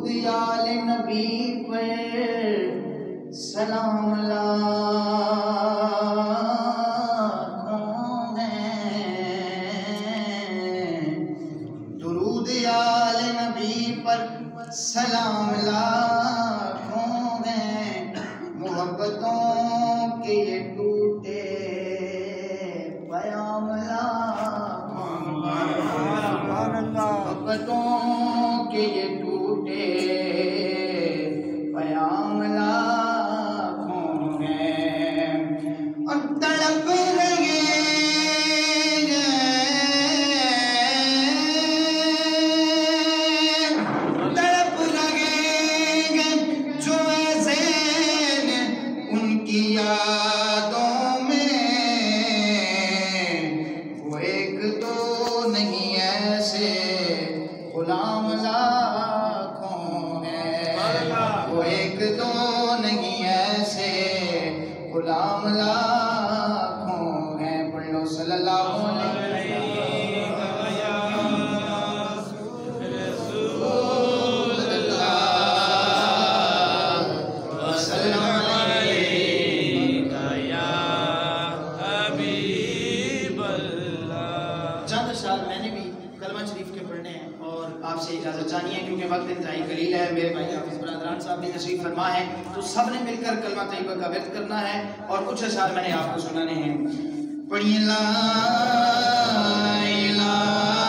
درود آل نبی پر سلام لاکھوں ہیں، درود آل نبی پر سلام لاکھوں ہیں، محبتوں کے یہ ٹوٹے پیام لاکھوں ہیں، محبتوں کے یہ ٹوٹے پیام لاکھوں ہیں، اور تڑپ رہے یادوں میں، وہ ایک دو نہیں ایسے غلام لاکھوں ہیں، وہ ایک دو نہیں ایسے غلام لاکھوں ہیں۔ پڑھ لو صلی اللہ علیہ آپ سے اجازت چاہیے کیونکہ وقت انتہائی قلیل ہے۔ میرے بھائی حافظ برادران صاحب بھی تشریف فرما ہے، تو سب نے مل کر کلمہ طیبہ کا ورد کرنا ہے اور کچھ اشعار میں نے آپ کو سنانے ہیں۔ پڑھیے لا الہ